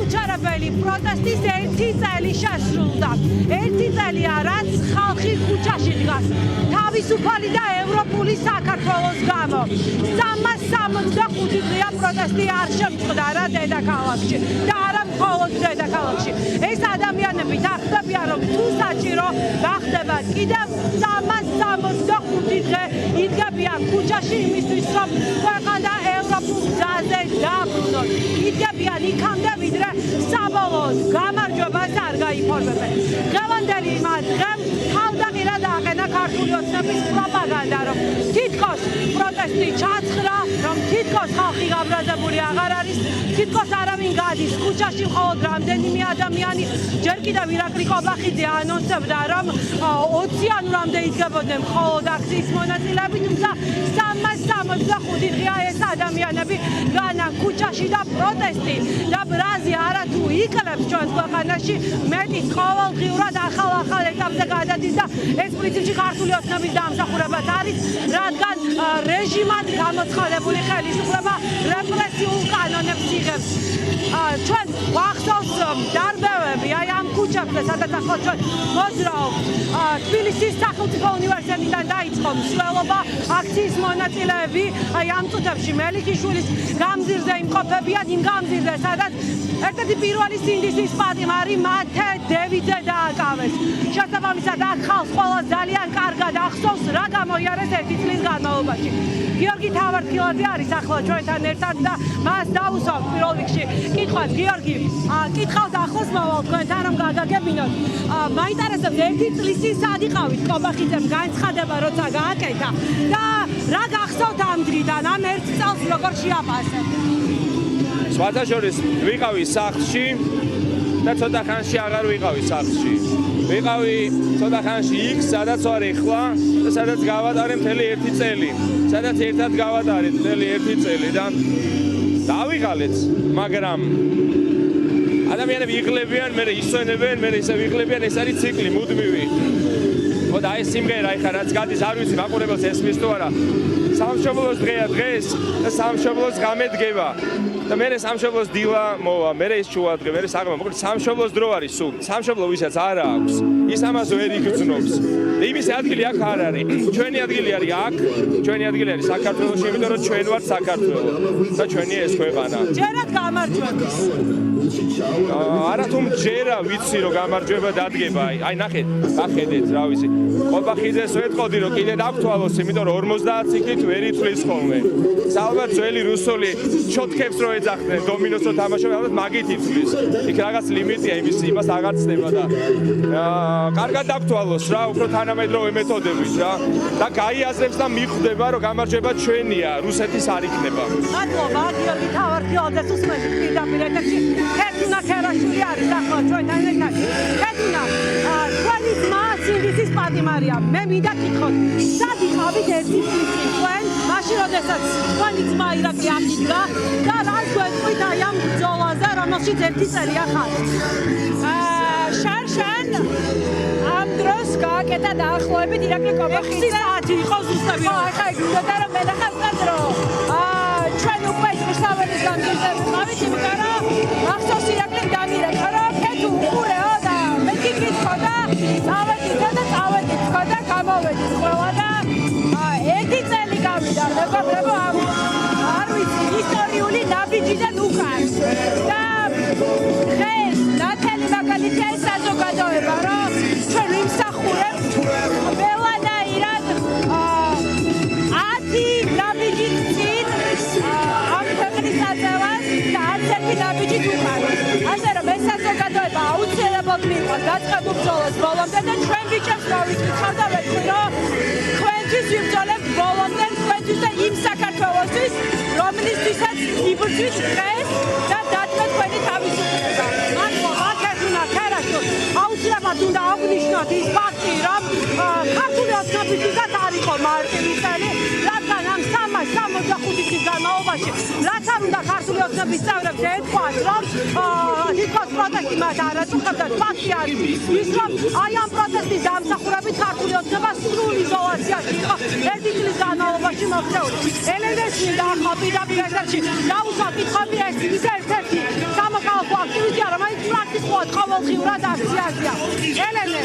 გაუჩარებელი პროტესტის ერთი წელი შესრულდა. ერთი წელია, რაც ხალხი ქუჩაში დგას. თავისუფალი და ევროპული საქართველოს გამო. 365 დღეა პროტესტი არ შემწყდა რა დედაქალაქში და არა მხოლოდ დედაქალაქში. ეს ადამიანები დახდებიან, რომ თუ საჭირო გახდება კიდევ 365 დღე იდგებიან ქუჩაში იმისთვის, რომ ქვეყანა ევროპულ გზაზე დაბრუნონ. იდგებიან იქამდე, ვიდრე საბოლოოდ გამარჯვებას არ გაიფორმებენ. დღევანდელი დღემ თავდაყირა დააყენა ქართული ოცნების პროპაგანდა, რომ თითქოს პროტესტი ჩაცხრა, რომ თითქოს ხალხი გაბრაზებული აღარ არის, თითქოს არავინ გადის ქუჩაში, მხოლოდ რამდენიმე ადამიანი. ჯერ კიდევ ირაკლი კობახიძე ანონსებდა, რომ 20-იანვრამდე იდგებოდნენ მხოლოდ აქციის მონაწილეები, თუმცა 365 დღეა ეს ადამიანები განან ქუჩაში და პროტესტი და ბრაზი არათუ იკლებს ჩვენს ქვეყანაში მეტის ყოველდღიურად ახალ ეტაპზე გადადის და ეს პრინციპში ქართული ოცნების დამსახურებაც არის, რადგან რეჟიმად გამოცხადებული ხელისუფლება რეპრესიულ კანონებს იღებს. ჩვენ ვახსოვს დარბევები აი ამ ქუჩებზე, სადაც ახლა ჩვენ მოძრაობთ. თბილისის სახელმწიფო უნივერსიტეტიდან დაიწყო მსვლელობა, აქციის მონაწილეები აი ამ წუთებში მელიქიშვილის გამზირზე იმყოფებიან, იმ გამზირზე, სადაც ერთ-ერთი პირველი სინდისის პატიმარი მათე დევიძე დააკავეს. შესაბამისად, აქ ხალხს ყველა ძალიან კარგად ახსოვს, რა გამოიარეს ერთი წლის განმავლობაში. გიორგი თავართხილაძე არის ახლა ჩვენთან ერთად და მას დაუსვამთ პირველ რიგში კითხვას. გიორგი, კითხავთ ახლოს მოვალ თქვენთან, რომ გადაგებინოთ. მაინტერესებს ერთი წლის წინ სად იყავით კობახიძემ განცხადება როცა გააკეთა და რა გახსოვთ ამ დრიდან, ამ ერთ წელს როგორ შეაფასეთ? სხვათაშორის ვიყავი სახლში და ცოტა ხანში აღარ ვიყავი სახლში. ვიყავი ცოტა ხანში იქ, სადაც ვარ ეხლა და სადაც გავატარე მთელი ერთი წელი. სადაც ერთად გავატარე მთელი ერთი წელი და დავიღალეთ, მაგრამ ადამიანები იღლებიან, მერე ისვენებენ, მერე ისევ იღლებიან, ეს არის ციკლი, მუდმივი. და ეს სიმღერა ეხლა რაც გადის, არ ვიცი მაყურებელს ესმის თუ არა. სამშობლოს დღეა დღეს და სამშობლოს გამედგება. და მე სამშობლოს დილა მოვა, მე ის შუა დღე, მე საღამო, მოკლედ სამშობლოს დრო არის სულ. სამშობლო ვისაც არ აქვს, ის ამას ვერ იგრძნობს. და იმის ადგილი აქ არ არის. ჩვენი ადგილი არის აქ, ჩვენი ადგილი არის საქართველოში, იმიტომ რომ ჩვენ ვართ საქართველო და ჩვენი ეს ქვეყანა. ჯერად გამარჯვების. არათუ ჯერა ვიცი რომ გამარჯვება დადგება. აი ნახეთ, ახედეთ, რა ვიცი. კობახიძეს ვეთყოდი რომ კიდე დაგთვალოს, იმიტომ რომ 50 წიკით ვერ ითვლის ხოლმე. ალბათ ძველი რუსული ჩოთქებს რო ეძახდნენ, დომინოს რო თამაშობენ, ალბათ მაგით ითვლის. იქ რაღაც ლიმიტია იმას აღარ ცდება და კარგად დაგთვალოს რა, უფრო თანამედროვე მეთოდებით რა. და გაიაზრებს და მიხვდება რომ გამარჯვება ჩვენია, რუსეთის არ იქნება. მადლობა, გიორგი თავართხილაძეს უსმენთ პირდაპირ ეთერში. ქეთუნა ქერაშვილი არის ახლა ჩვენთან ერთად. ქეთუნა, თქვენი ძმა სინდისის პატიმარია. მე მინდა გითხოთ, სად იყავით ერთი წლის წინ თქვენ, მაშინ როდესაც თქვენი ძმა ირაკლი აქ იდგა და რას გვეტყვით აი ამ ბრძოლაზე, რომელშიც ერთი წელია ხართ? შარშან ამ დროს გააკეთა დაახლოებით ირაკლი კობახიძე. 6 საათი იყო ზუსტად. ახლა გინდოდა რომ მენახავთ რომ ჩვენ უკვე რუსთაველის გამზირზე ვიყავით, იმიტომ რომ მახსოვს ირაკლიმ დამირეკა რომ ქეთუ უყურეო და მე გიკითხო და წავედით და გამოვედით ყველა და ერთი წელი გავიდა მეგობრებო ამ არ ვიცი ისტორიული ნაბიჯიდან უკან და დღეს ნათელი მაგალითია ეს საზოგადოება რომ ჩვენ ვიმსახურებთ ყველანაირად 10 ნაბიჯით წინ ამ ქვეყნის აწევას და 10 ნაბიჯით უკან. ასე რომ ეს საზოგადოება აუცილებლად მიიღოს დაწყებულ ბრძოლას ბოლომდე და ჩვენ ბიჭებს მოვიკითხავ და ვეთქვი რომ თქვენთვის ვიბრძოლებთ ბოლომდე, თქვენთვის და იმ საქართველოსთვის, რომლისთვისაც იბრძვით დღეს და დათმეთ თქვენი თავისუფლება. მადლობა, ქეთუნა ქერაშვილი. აუცილებლად უნდა აღნიშნოთ ის ფაქტი, რომ ქართული ოცნებისთვისაც არ იყო მარტივი წელი, რადგან ამ 365 წლის განმავლობაში, რაც არ უნდა ქართული ოცნების წევრებს ეთქვათ, რომ თითქოს პროტესტი მათ არ აწუხებდა, ფაქტი არის ის, რომ აი ამ პროტესტის დამსახურებით ქართული ოცნება სრულ იზოლაციაში იყო ერთი წლის განმავლობაში მოქცეული. ელენეს მინდა ახლა პირდაპირ ეთერში დაუსვა კითხვები, ეს ის ერთ-ერთი სამოქალაქო აქტივისტი ვიყოთ ყოველდღიურად აქციაზეა. ელენე,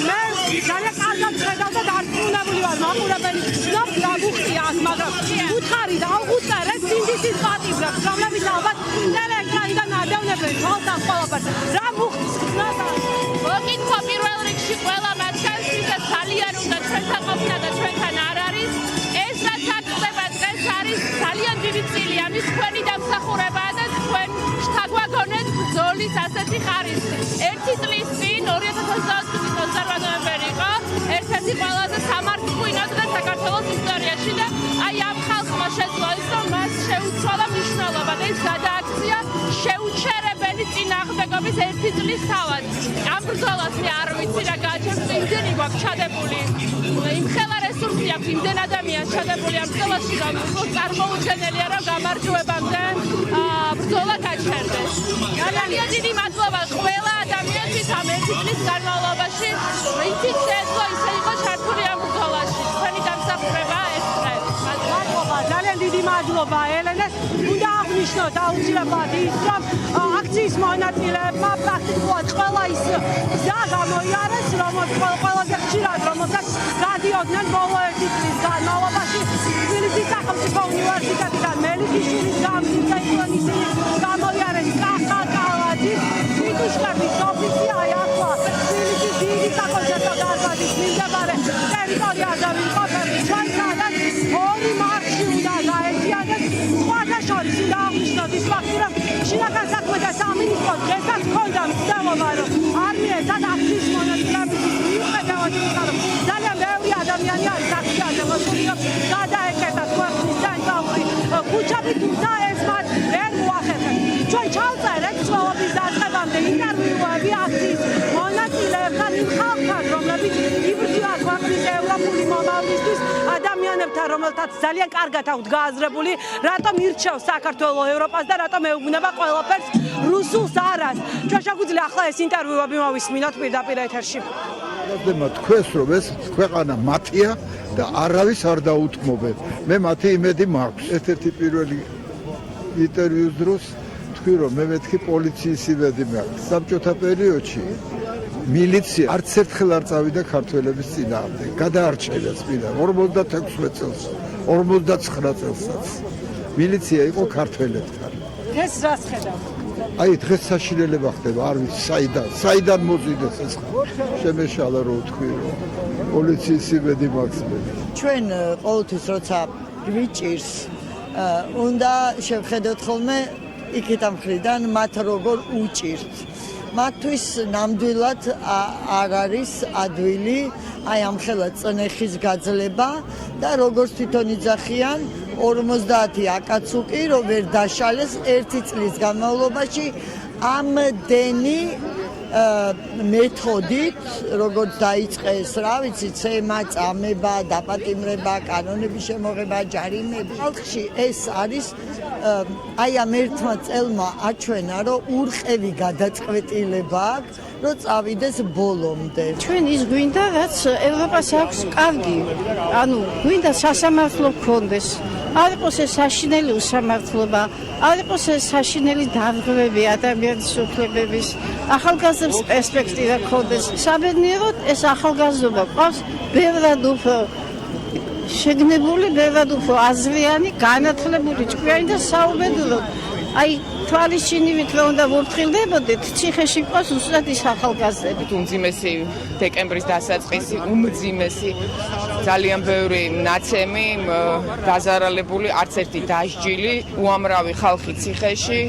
მე ძალიან კარგად ხედავ და დარწმუნებული ვარ, მაყურებელი გრძნობს დაგუხტია აქ, მაგრამ უთხარი და აუღუწერეთ სინდისის პატიმრებს, რომლებიც ალბათ ტელეეკრანიდან ადევნებენ თვალს ამ ყველაფერს. რა მუხტის გრძნობა? მოგითხრა პირველ რიგში ყველა მათგანს, ვისაც ძალიან უნდა ჩვენთან ყოფნა და ჩვენთან არ არის. ეს რაც აქ ხდება დღეს არის ძალიან დიდი წილი ამის თქვენი დამსახურებაა და თქვენ შთაგვაგონეთ ბრძოლის ასეთი ხარისხი. ერთი წლის წინ 2020 წლის 28 ნოემბერი იყო ერთ-ერთი ყველაზე სამართლიანი დღე საქართველოს ისტორიაში და აი ამ ხალხმა შეძლო ის, რომ მას შეუცვალა მნიშვნელობა და ის გადააქცია შეუჩერებელი წინააღმდეგობის ერთი წლის თავად. ამ ბრძოლას მე არ ვიცი რა გააჩერებს, იმდენი გვაქვს ჩადებული, იმხელა რესურსი აქვს, იმდენ ადამიანს ჩადებული ამ ბრძოლაში, რომ წარმოუდგენელია, რომ გამარჯვებამდე ბრძოლა გაჩერდეს. ძალიან დიდი მადლობა ყველა ადამიანთვის ამ ერთი წლის განმავლობაში, ვინც შეძლო ისე იყო ჩართული ამ ბრძოლაში. თქვენი დამსახურება ეს დღე. მადლობა, ძალიან დიდი მადლობა ელენეს. უნდა აღნიშნოთ აუცილებლად ის, რომ აქციის მონაწილეებმა პრაქტიკულად ყველა ის გზა გამოიარეს, ყველაზე ხშირად რომელსაც გადიოდნენ ბოლო ერთი წლის განმავლობაში თბილისის სახელმწიფო უნივერსიტეტიდან მელიქიშვილის გამზირდა იყვნენ ისინი გამოიარეს კახაკალაძის მიტუშკების ოფისი აი ახლა თბილისის დიდი საკონცერტო დარბაზის მიმდებარე ტერიტორიაზე ვიმყოფებით ჩვენ სადაც ორი მარში უნდა გაერთიანდეს სხვათა შორის უნდა აღნიშნოთ ის ფაქტი რომ შინაგან საქმეთა სამინისტრო დღესაც ჰქონდა მცდელობა რომ არმიესაც აქციის მონაწილეებისთვის მიუხედავად იმისა რომ ძალიან ბევრი ადამიანი არის აქციაზე მოსული რომ გადაეკეტათ ქვეყნის ცენტრალური ქუჩები თუმცა ეს მათ ვერ მოახერხებს ჩვენ ჩავწერეთ ცხოველების დაწყებამდე ინტერვიუები აქციის მონაწილეებთან იმ ხალხთან რომლებიც იბრძვიან ქვეყნის ევროპული მომავლისთვის ადამიანებთან რომელთაც ძალიან კარგად აქვთ გააზრებული რატომ ირჩევს საქართველოს ევროპას და რატომ ეუბნება ყველაფერს რუსულს არას ჩვენ შეგვიძლია ახლა ეს ინტერვიუები მოვისმინოთ პირდაპირ ეთერში თქვენს რომ ეს ქვეყანა მათია და არავის არ დაუთმობენ მე მათი იმედი მაქვს ერთ-ერთი პირველი ინტერვიუს დროს თქვი რომ მე მეთქი პოლიციის იმედი მაქვს საბჭოთა პერიოდში მილიცია არც ერთხელ არ წავიდა ქართველების წინააღმდეგ გადაარჩენეს წინა 56 წელს 59 წელსაც მილიცია იყო ქართველებთან ეს რას ხედავთ აი დღეს საშინელება ხდება არ ვიცი საიდან მოზიდეს ეს შემეშალა რომ თქვი რომ პოლიციის იმედი მაქვს ჩვენ ყოველთვის როცა გვიჭირს უნდა შევხედოთ ხოლმე იქით ამ მხრიდან მათ როგორ უჭირთ მათთვის ნამდვილად არ არის ადვილი აი ამ ხელა წნეხის გაძლება და როგორც თვითონ იძახიან 50 აკაცუკი რომ ვერ დაშალეს ერთი წლის განმავლობაში ამდენი მეთოდით როგორც დაიწყეს რა ვიცი ცემა წამება დაპატიმრება კანონების შემოღება ჯარიმები ხალხში ეს არის აი ამ ერთმა წელმა აჩვენა რომ ურყევი გადაწყვეტილება აქვს რომ წავიდეს ბოლომდე ჩვენ ის გვინდა რაც ევროპას აქვს კარგი ანუ გვინდა სასამართლო გქონდეს არ იყოს ეს საშინელი უსამართლობა არ იყოს ეს საშინელი დარღვევები ადამიანის უფლებების ახალგაზრდებს პერსპექტივა გქონდეს საბედნიეროდ ეს ახალგაზრდობა ყავს ბევრად უფრო შეგნებული ბევრად უფრო აზრიანი განათლებული ჭკვიანი და საუბედუროდ აი თვალისჩინივით რომ უნდა ვუფრთხილდებოდეთ ციხეში ყავს უბრალოდ ის ახალგაზრდები უმძიმესი დეკემბრის დასაწყისი უმძიმესი ძალიან ბევრი ნაცემი დაზარალებული არც ერთი დასჯილი უამრავი ხალხი ციხეში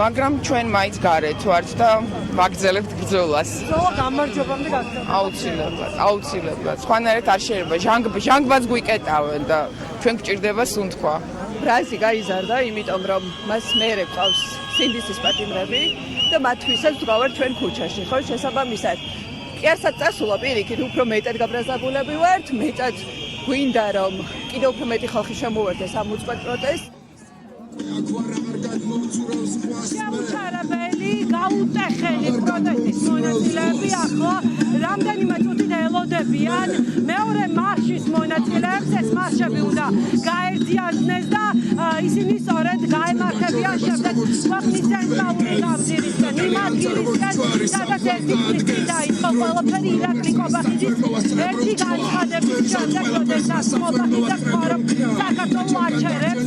მაგრამ ჩვენ მაინც გარეთ ვართ და ვაგრძელებთ ბრძოლას. ბრძოლა გამარჯვებამდე გაგრძელდება. აუცილებლად. სხვანაირად არ შეიძლება. ჟანგბაც გვიკეტავენ და ჩვენ გვჭირდება სუნთქვა. ბრაზი გაიზარდა, იმიტომ რომ მას მეერე ყავს სინდისის პატიმრები და მათთვისაც ვდგავართ ჩვენ ქუჩაში, ხო, შესაბამისად. კი არცად წასულა პირიქით, უფრო მეტად გაბრაზებულები ვართ, მეტად გვინდა რომ კიდევ უფრო მეტი ხალხი შემოვარდეს ამ უწყვეტ პროტესტს. შეუჩერებელი გაუტეხენი პროტესტის მონაწილეები ახლა რამდენიმე წუთით ელოდებიან მეორე მარშის მონაწილეებს ეს მარშები უნდა გაერთიანდეს და ისინი სწორედ გაემართებიან ქვეყნის ცენტრალური გამზირისგან, იმ ადგილისგან, სადაც ერთი წლის წინ დაიწყო ყველაფერი ირაკლი კობახიძის ერთი განცხადების შემდეგ, როდესაც კობახიძე თქვა, რომ საქართველო აჩერებს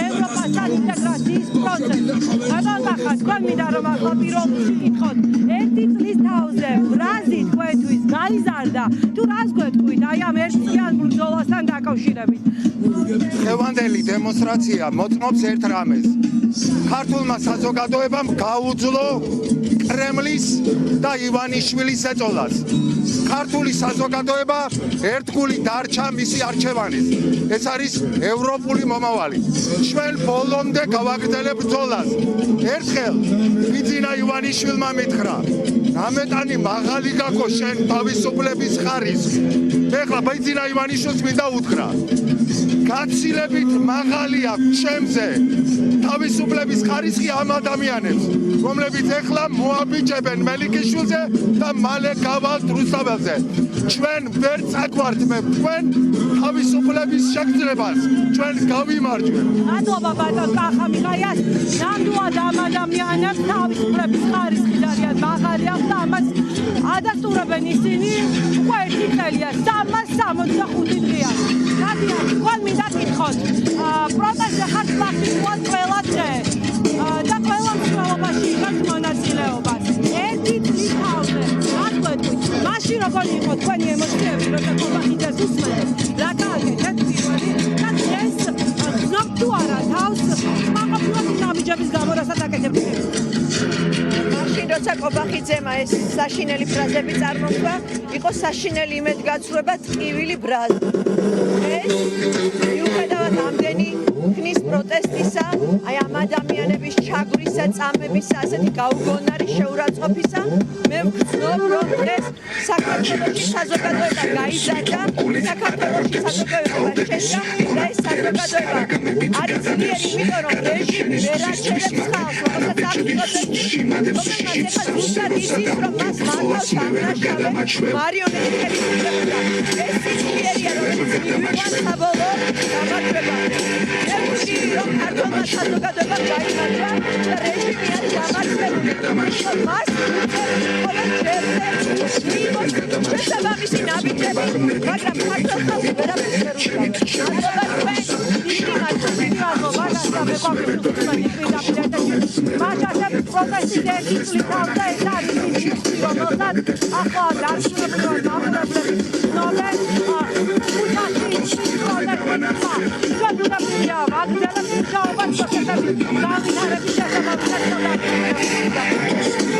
ევროპასთან ინტეგრაციის პროცესს. ბატონო, თქვენ მინდა რომ ახლა პირველ რიგში გითხოთ, ერთი წლის თავზე რაზი თქვენთვის გაიზარდა, თუ რას გვეტყვით აი ამ ერთიან ბრძოლასთან დაკავშირებით? ხევანდელი დემონსტრაცია მოწმობს ერთ რამეს. ქართულმა საზოგადოებამ გაუძლო კრემლის და ივანიშვილის ეწოლას. ქართული საზოგადოება ერთგული დარჩა მისი არჩევანის. ეს არის ევროპული მომავალი. ჩვენ ბოლომდე გავაგრძელებთ ბრძოლას. ერთხელ ბიძინა ივანიშვილმა მითხრა, ამეტანი მაღალი გაქო შენ თავისუფლების ხარისხი. ეხლა ბიძინა ივანიშვილს მინდა უთხრა, გაცილებით მაღალი აქვს ჩემზე თავისუფლების ხარისხი ამ ადამიანებს, რომლებიც ეხლა მოაბიჯებენ მელიქიშვილზე და მალე გავალთ რუსთაველზე. ჩვენ ვერ წაგვართმევთ თქვენ თავისუფლების შეგრძნებას, ჩვენ გავიმარჯვებთ. მადლობა ბატონ კახამიხაიას, ნამდვილად ამ ადამიანებს თავისუფლების ხარისხი ძალიან მაღალი აქვს და ამას ადასტურებენ ისინი უკვე ერთი წელია, 365 დღეა. რადგან თქვენ მინდა გითხოთ, პროტესტზე ხართ ფაქტიურად ყველა დღე და ყველა მსვლელობაში იღებთ მონაწილეობას. ერთი წლის თავზე, რას გვეტყვით? მაშინ როგორ იყო თქვენი ემოციები, როცა კობახიძეს უსმენთ? რა გააკეთეთ პირველი და დღეს გზნობთ თუ არა თავს მაყოფილად ნაბიჯების გამო, რასაც აკეთებთ? მაშინ როცა კობახიძემ ეს საშინელი ფრაზები წარმოთქვა, იყო საშინელი იმედგაცრუება ტკივილი ბრაზი. ეს მიუხედავად ამდენი ხნის პროტესტისა, აი ამ ადამიანების ჩაგვრისა, წამებისა, ასეთი გაუგონარი შეურაცხყოფისა, მე ვგრძნობ, რომ დღეს საქართველოში საზოგადოება გაიზარდა, საქართველოში საზოგადოება შეჭრა და ეს საზოგადოება არის ძლიერი, იმიტომ რომ რეჟიმი ვერ აჩერებს ხალხს, რომელსაც აქვს პროტესტი, რომელმაც ეხლა ზუსტად იცის, რომ მას მართავს დამნაშავე მარიონეტების მიღება. ეს სიძლიერია, რომელიც მივიყვანს საბოლოო გამარჯვებამდე. მე ვხვდი, რომ ქართულმა საზოგადოებამ გაიმარჯვა და რეჟიმი არის გამარჯვებული. მას ყველა ჯერზე შესაბამისი ნაბიჯები, მაგრამ ქართულ ხალხს ვერაფერს ვერ უშავებს. მადლობა თქვენ, დიდი მადლობა, გასაბე კომპიუტერში მაგაზე პროფესიის ერთი წლის თავზე ეს არის ის რომელსაც ახლა დარჩენილი მამრებლები ცნობენ ქუთაისის პროდუქტებმა. ჩვენ უნდა ვიძახოთ აგრეთვე მუშაობას პროცესების განვითარების შესაბამისად.